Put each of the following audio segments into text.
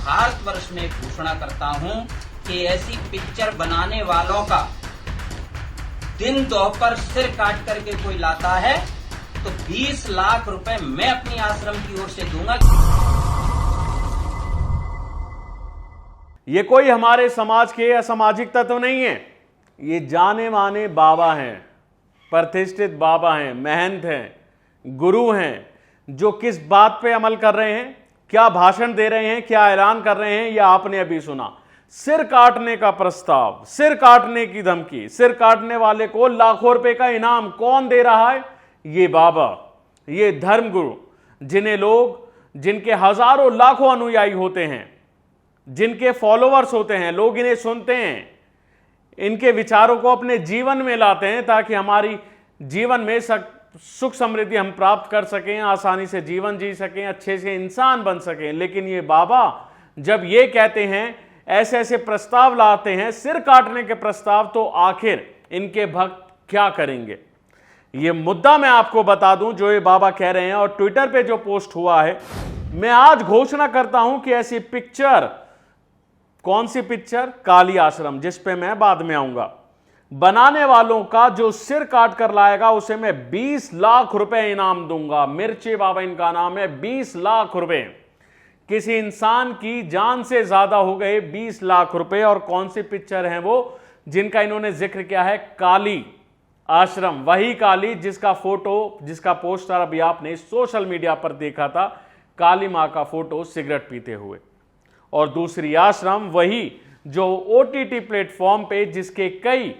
भारतवर्ष में घोषणा करता हूं कि ऐसी पिक्चर बनाने वालों का दिन दोपहर सिर काट करके कोई लाता है तो 20 लाख रुपए मैं अपनी आश्रम की ओर से दूंगा। ये कोई हमारे समाज के असामाजिक तत्व नहीं है, ये जाने माने बाबा हैं, प्रतिष्ठित बाबा हैं, महंत हैं, गुरु हैं, जो किस बात पे अमल कर रहे हैं, क्या भाषण दे रहे हैं, क्या ऐलान कर रहे हैं, यह आपने अभी सुना। सिर काटने का प्रस्ताव, सिर काटने की धमकी, सिर काटने वाले को लाखों रुपए का इनाम कौन दे रहा है? ये बाबा, ये धर्मगुरु, जिन्हें लोग, जिनके हजारों लाखों अनुयायी होते हैं, जिनके फॉलोअर्स होते हैं, लोग इन्हें सुनते हैं, इनके विचारों को अपने जीवन में लाते हैं ताकि हमारी जीवन में सुख समृद्धि हम प्राप्त कर सकें, आसानी से जीवन जी सकें, अच्छे से इंसान बन सकें। लेकिन ये बाबा जब ये कहते हैं, ऐसे ऐसे प्रस्ताव लाते हैं, सिर काटने के प्रस्ताव, तो आखिर इनके भक्त क्या करेंगे? ये मुद्दा मैं आपको बता दूं जो ये बाबा कह रहे हैं, और ट्विटर पे जो पोस्ट हुआ है, मैं आज घोषणा करता हूं कि ऐसी पिक्चर, कौन सी पिक्चर? काली आश्रम, जिस पे मैं बाद में आऊंगा, बनाने वालों का जो सिर काट कर लाएगा उसे मैं 20 लाख रुपए इनाम दूंगा। मिर्ची बाबा इनका नाम है। 20 लाख रुपए, किसी इंसान की जान से ज्यादा हो गए 20 लाख रुपए। और कौन सी पिक्चर है वो जिनका इन्होंने जिक्र किया है? काली आश्रम, वही काली जिसका फोटो, जिसका पोस्टर अभी आपने सोशल मीडिया पर देखा था, काली मां का फोटो सिगरेट पीते हुए। और दूसरी आश्रम वही जो ओटीटी प्लेटफॉर्म पे, जिसके कई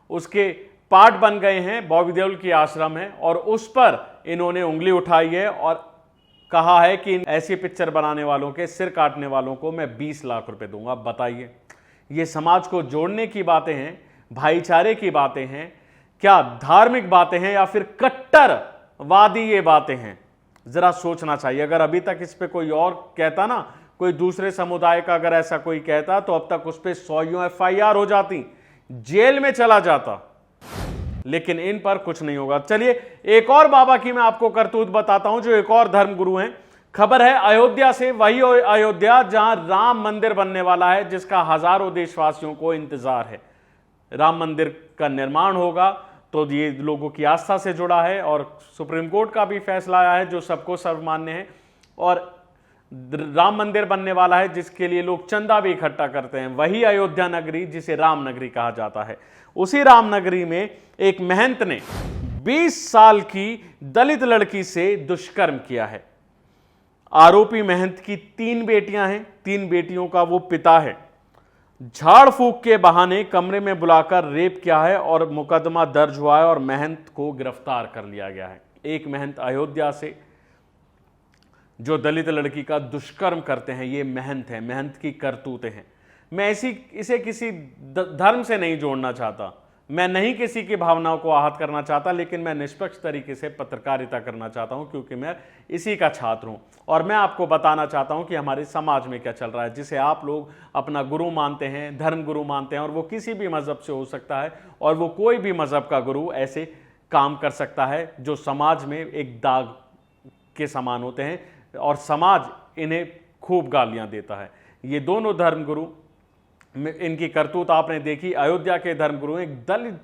उसके पार्ट बन गए हैं, बॉबी देओल की आश्रम है, और उस पर इन्होंने उंगली उठाई है और कहा है कि ऐसी पिक्चर बनाने वालों के, सिर काटने वालों को मैं 20 लाख रुपए दूंगा। बताइए, ये समाज को जोड़ने की बातें हैं, भाईचारे की बातें हैं, क्या धार्मिक बातें हैं, या फिर कट्टरवादी ये बातें हैं? जरा सोचना चाहिए। अगर अभी तक इस पे कोई और कहता ना, कोई दूसरे समुदाय का अगर ऐसा कोई कहता, तो अब तक उस पे 100 FIR हो जाती, जेल में चला जाता। लेकिन इन पर कुछ नहीं होगा। चलिए एक और बाबा की मैं आपको करतूत बताता हूं, जो एक और धर्मगुरु हैं। खबर है अयोध्या से, वही अयोध्या जहां राम मंदिर बनने वाला है, जिसका हजारों देशवासियों को इंतजार है। राम मंदिर का निर्माण होगा तो ये लोगों की आस्था से जुड़ा है, और सुप्रीम कोर्ट का भी फैसला आया है जो सबको सर्वमान्य है। और राम मंदिर बनने वाला है जिसके लिए लोग चंदा भी इकट्ठा करते हैं। वही अयोध्या नगरी जिसे राम नगरी कहा जाता है, उसी राम नगरी में एक महंत ने 20 साल की दलित लड़की से दुष्कर्म किया है। आरोपी महंत की 3 बेटियां हैं, 3 बेटियों का वो पिता है। झाड़ फूक के बहाने कमरे में बुलाकर रेप किया है और मुकदमा दर्ज हुआ है और महंत को गिरफ्तार कर लिया गया है। एक महंत अयोध्या से जो दलित लड़की का दुष्कर्म करते हैं, ये महंत हैं, महंत की करतूतें हैं। मैं इसे किसी धर्म से नहीं जोड़ना चाहता, मैं नहीं किसी की भावनाओं को आहत करना चाहता, लेकिन मैं निष्पक्ष तरीके से पत्रकारिता करना चाहता हूं, क्योंकि मैं इसी का छात्र हूं। और मैं आपको बताना चाहता हूं कि हमारे समाज में क्या चल रहा है, जिसे आप लोग अपना गुरु मानते हैं, धर्म गुरु मानते हैं, और वो किसी भी मजहब से हो सकता है, और वो कोई भी मजहब का गुरु ऐसे काम कर सकता है जो समाज में एक दाग के समान होते हैं, और समाज इन्हें खूब गालियां देता है। ये दोनों धर्मगुरु, इनकी करतूत आपने देखी। अयोध्या के धर्मगुरु एक दलित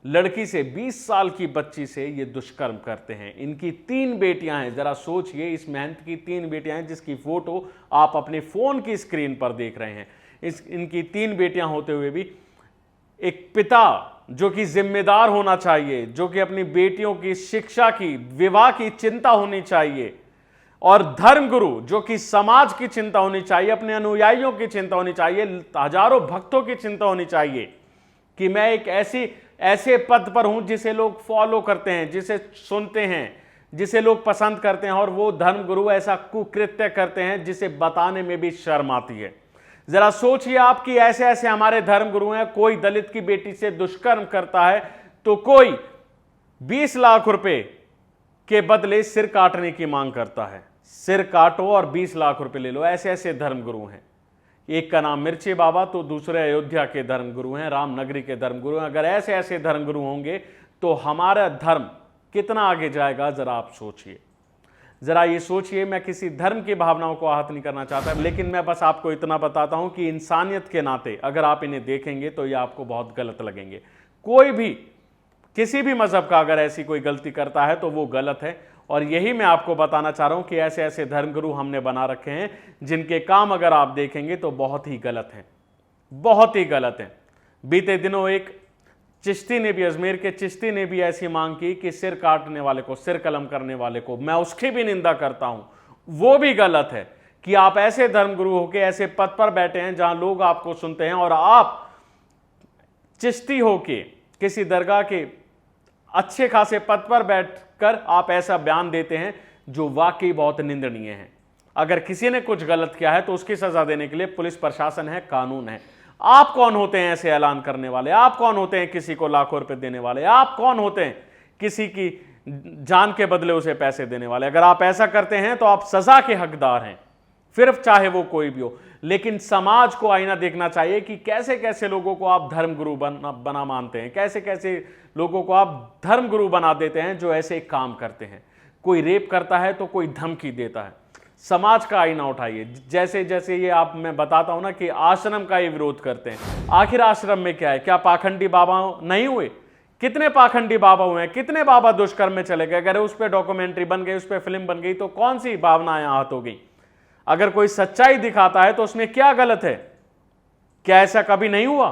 लड़की से, 20 साल की बच्ची से ये दुष्कर्म करते हैं। इनकी 3 बेटियां हैं। जरा सोचिए, इस महंत की 3 बेटियां हैं, जिसकी फोटो आप अपने फोन की स्क्रीन पर देख रहे हैं। इनकी 3 बेटियां होते हुए भी एक पिता जो कि जिम्मेदार होना चाहिए, जो कि अपनी बेटियों की शिक्षा की, विवाह की चिंता होनी चाहिए, और धर्मगुरु जो कि समाज की चिंता होनी चाहिए, अपने अनुयायियों की चिंता होनी चाहिए, हजारों भक्तों की चिंता होनी चाहिए कि मैं एक ऐसे पद पर हूं जिसे लोग फॉलो करते हैं, जिसे सुनते हैं, जिसे लोग पसंद करते हैं, और वो धर्मगुरु ऐसा कुकृत्य करते हैं जिसे बताने में भी शर्म आती है। जरा सोचिए आप कि ऐसे ऐसे हमारे धर्मगुरु हैं। कोई दलित की बेटी से दुष्कर्म करता है तो कोई 20 लाख रुपए के बदले सिर काटने की मांग करता है। सिर काटो और 20 लाख रुपए ले लो। ऐसे ऐसे धर्मगुरु हैं। एक का नाम मिर्ची बाबा, तो दूसरे अयोध्या के धर्मगुरु हैं, राम नगरी के धर्मगुरु हैं। अगर ऐसे ऐसे धर्मगुरु होंगे तो हमारा धर्म कितना आगे जाएगा, जरा आप सोचिए। जरा ये सोचिए, मैं किसी धर्म की भावनाओं को आहत नहीं करना चाहता, लेकिन मैं बस आपको इतना बताता हूं कि इंसानियत के नाते अगर आप इन्हें देखेंगे तो ये आपको बहुत गलत लगेंगे। कोई भी किसी भी मजहब का अगर ऐसी कोई गलती करता है तो वो गलत है, और यही मैं आपको बताना चाह रहा हूं कि ऐसे ऐसे धर्मगुरु हमने बना रखे हैं जिनके काम अगर आप देखेंगे तो बहुत ही गलत हैं, बहुत ही गलत हैं। बीते दिनों एक चिश्ती ने भी, अजमेर के चिश्ती ने भी ऐसी मांग की कि सिर काटने वाले को, सिर कलम करने वाले को, मैं उसकी भी निंदा करता हूं, वो भी गलत है कि आप ऐसे धर्मगुरु होके ऐसे पद पर बैठे हैं जहां लोग आपको सुनते हैं और आप चिश्ती होके किसी दरगाह के अच्छे खासे पद पर बैठकर आप ऐसा बयान देते हैं जो वाकई बहुत निंदनीय है। अगर किसी ने कुछ गलत किया है तो उसकी सजा देने के लिए पुलिस प्रशासन है, कानून है। आप कौन होते हैं ऐसे ऐलान करने वाले? आप कौन होते हैं किसी को लाखों रुपए देने वाले? आप कौन होते हैं किसी की जान के बदले उसे पैसे देने वाले? अगर आप ऐसा करते हैं तो आप सजा के हकदार हैं, फिर चाहे वो कोई भी हो। लेकिन समाज को आईना देखना चाहिए कि कैसे कैसे लोगों को आप धर्मगुरु बना मानते हैं, कैसे कैसे लोगों को आप धर्मगुरु बना देते हैं जो ऐसे काम करते हैं। कोई रेप करता है तो कोई धमकी देता है। समाज का आईना उठाइए। जैसे जैसे ये आप, मैं बताता हूं ना कि आश्रम का ये विरोध करते हैं, आखिर आश्रम में क्या है? क्या पाखंडी बाबा नहीं हुए? कितने पाखंडी बाबा हुए हैं? कितने बाबा दुष्कर्म में चले गए? अगर उस पर डॉक्यूमेंट्री बन गई, उस पर फिल्म बन गई तो कौन सी भावनाएं आहत हो गई? अगर कोई सच्चाई दिखाता है तो उसमें क्या गलत है? क्या ऐसा कभी नहीं हुआ?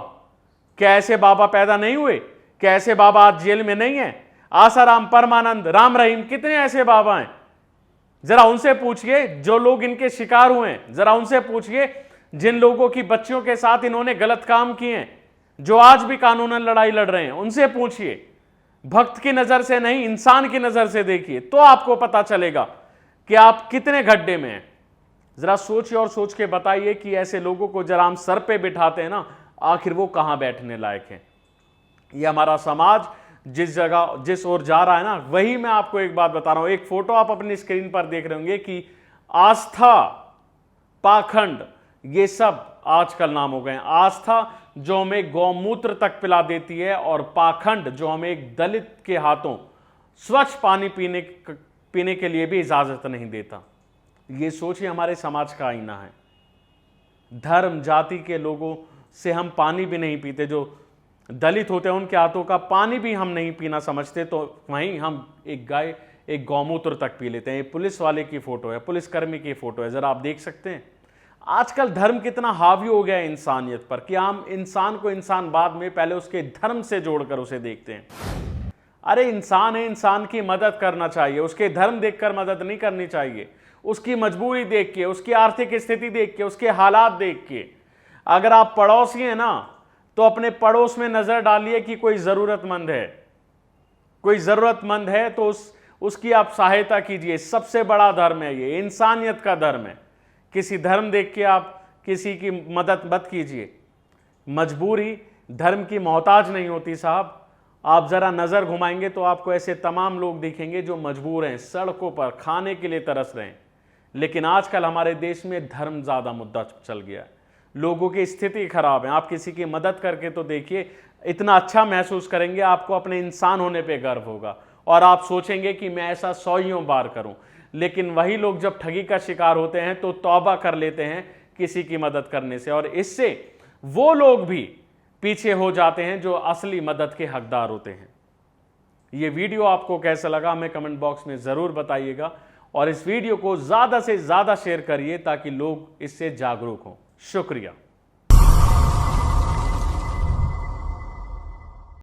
क्या ऐसे बाबा पैदा नहीं हुए? क्या ऐसे बाबा आज जेल में नहीं है? आसाराम, परमानंद, राम रहीम, कितने ऐसे बाबा हैं? जरा उनसे पूछिए जो लोग इनके शिकार हुए हैं, जरा उनसे पूछिए जिन लोगों की बच्चियों के साथ इन्होंने गलत काम किए हैं, जो आज भी कानूनन लड़ाई लड़ रहे हैं, उनसे पूछिए। भक्त की नजर से नहीं, इंसान की नजर से देखिए तो आपको पता चलेगा कि आप कितने गड्ढे में हैं। जरा सोचिए और सोच के बताइए कि ऐसे लोगों को जरा हम सर पे बिठाते हैं ना, आखिर वो कहां बैठने लायक है? ये हमारा समाज जिस जगह, जिस ओर जा रहा है ना, वही मैं आपको एक बात बता रहा हूं। एक फोटो आप अपनी स्क्रीन पर देख रहे होंगे कि आस्था, पाखंड, ये सब आजकल नाम हो गए हैं। आस्था जो हमें गौमूत्र तक पिला देती है, और पाखंड जो हमें एक दलित के हाथों स्वच्छ पानी पीने के लिए भी इजाजत नहीं देता। ये सोचिए, हमारे समाज का आईना है। धर्म जाति के लोगों से हम पानी भी नहीं पीते, जो दलित होते हैं उनके हाथों का पानी भी हम नहीं पीना समझते, तो वहीं हम एक गाय, एक गौमूत्र तक पी लेते हैं। ये पुलिस वाले की फोटो है, पुलिसकर्मी की फोटो है, जरा आप देख सकते हैं। आजकल धर्म कितना हावी हो गया है इंसानियत पर कि हम इंसान को इंसान बाद में पहले उसके धर्म से जोड़कर उसे देखते हैं। अरे इंसान है, इंसान की मदद करना चाहिए, उसके धर्म देखकर मदद नहीं करनी चाहिए। उसकी मजबूरी देख के, उसकी आर्थिक स्थिति देख के, उसके हालात देख के। अगर आप पड़ोसी हैं ना, तो अपने पड़ोस में नजर डालिए कि कोई जरूरतमंद है, कोई जरूरतमंद है तो उसकी आप सहायता कीजिए। सबसे बड़ा धर्म है ये, इंसानियत का धर्म है। किसी धर्म देख के आप किसी की मदद मत कीजिए। मजबूरी धर्म की मोहताज नहीं होती साहब। आप जरा नजर घुमाएंगे तो आपको ऐसे तमाम लोग दिखेंगे जो मजबूर हैं, सड़कों पर खाने के लिए तरस रहे हैं। लेकिन आजकल हमारे देश में धर्म ज्यादा मुद्दा चल गया है, लोगों की स्थिति खराब है। आप किसी की मदद करके तो देखिए, इतना अच्छा महसूस करेंगे, आपको अपने इंसान होने पे गर्व होगा और आप सोचेंगे कि मैं ऐसा 100 बार करूं। लेकिन वही लोग जब ठगी का शिकार होते हैं तो तौबा कर लेते हैं किसी की मदद करने से, और इससे वो लोग भी पीछे हो जाते हैं जो असली मदद के हकदार होते हैं। ये वीडियो आपको कैसा लगा हमें कमेंट बॉक्स में जरूर बताइएगा, और इस वीडियो को ज्यादा से ज्यादा शेयर करिए ताकि लोग इससे जागरूक हों। शुक्रिया।